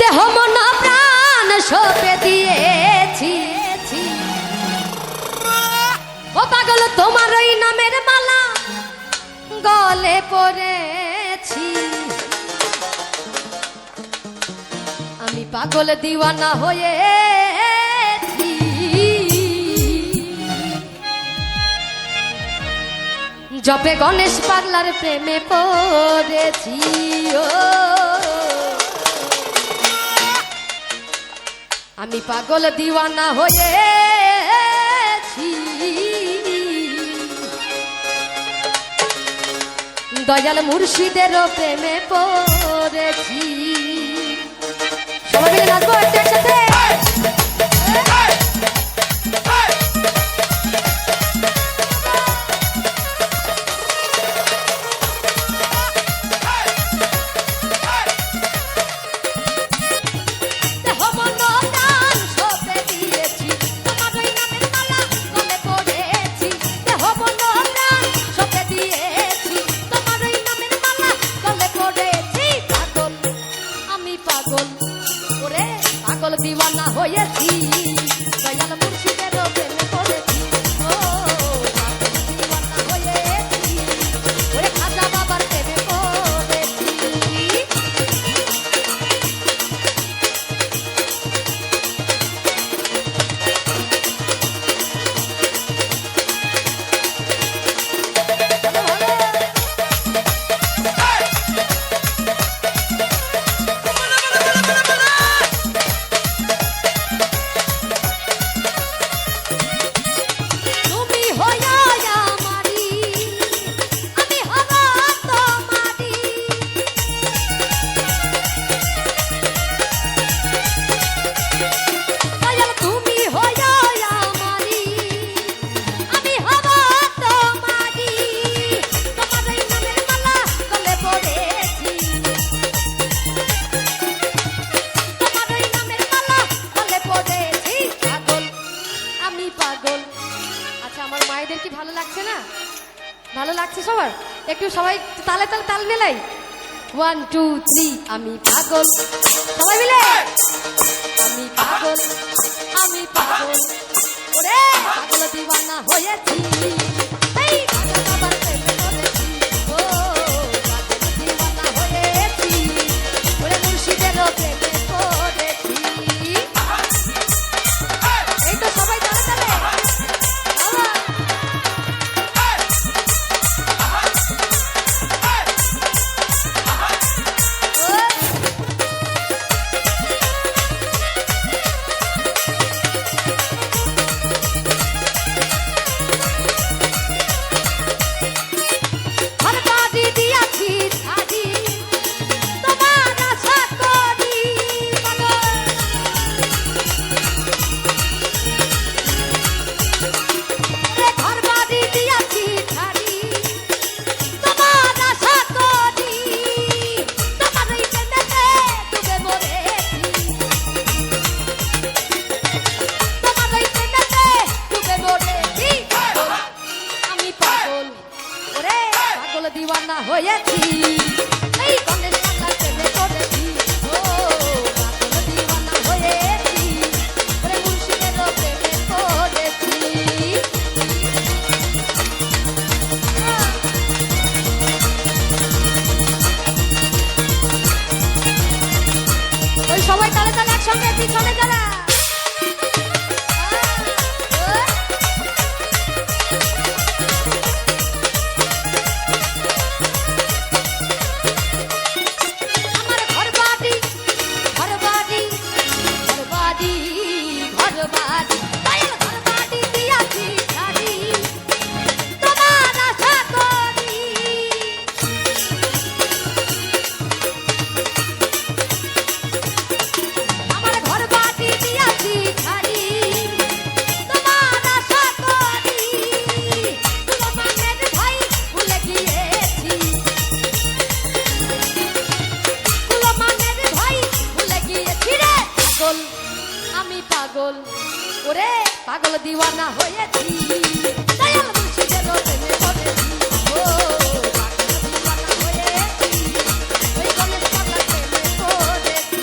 দেহ মন প্রাণ সঁপে দিয়েছি। ও পাগল তোমার ওই নামের মালা গলে পড়েছি। আমি পাগল দিওয়ানা হয়েছি। জপে গণেশ পাগলার প্রেমে পড়েছি। ও আমি পাগল দিওয়ানা হয়েছি। দয়াল মুর্শিদের প্রেমে পড়েছি। সবাই মিলে নাচবো একসাথে। পাগল দিওয়ানা হয়েছি। দয়াল মুর্শিদের প্রেমে পড়েছি। ও পাগল দিওয়ানা হয়েছি। ওরে খাজা বাবার প্রেমে পড়েছি। মায়েদের কি ভালো লাগছে না? ভালো লাগছে সবার? একটু সবাই তালে তালে তাল মেলাই। 1 2 3 আমি পাগল। সবাই মিলে আমি পাগল, আমি পাগল। ওরে পাগল দিওয়ানা হয়েছি। এই খাজা বাবার প্রেমে পড়েছি। ও পাগল দিওয়ানা হয়েছি। ওরে মুর্শিদের প্রেমে পড়েছি। এই তো সবাই তালে তালে। দিওয়ানা হয়েছি। এই গণেশ পাগলার প্রেমে পড়েছি। ও পাগল দিওয়ানা হয়েছি। ওরে মুর্শিদের প্রেমে পড়েছি। ওই সবাই তালে তালে একসঙ্গে পিছনে যারা। আমি পাগল, ওরে পাগল দিওয়ানা হয়েছি। দয়াল মুর্শিদের প্রেমে পড়েছি। ও পাগল দিওয়ানা হয়েছি। ওই গণেশ পাগলার প্রেমে পড়েছি।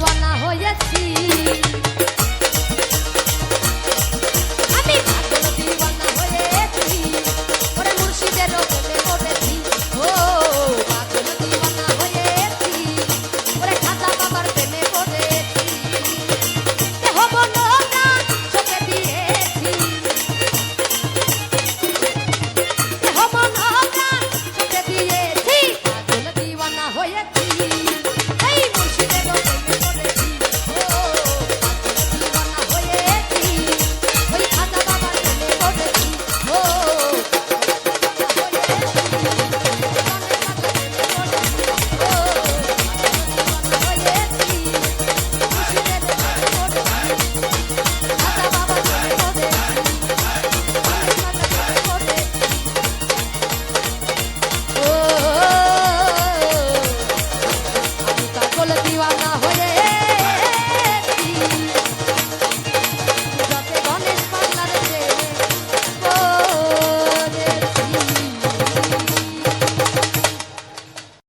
দিওয়ানা হয়েছি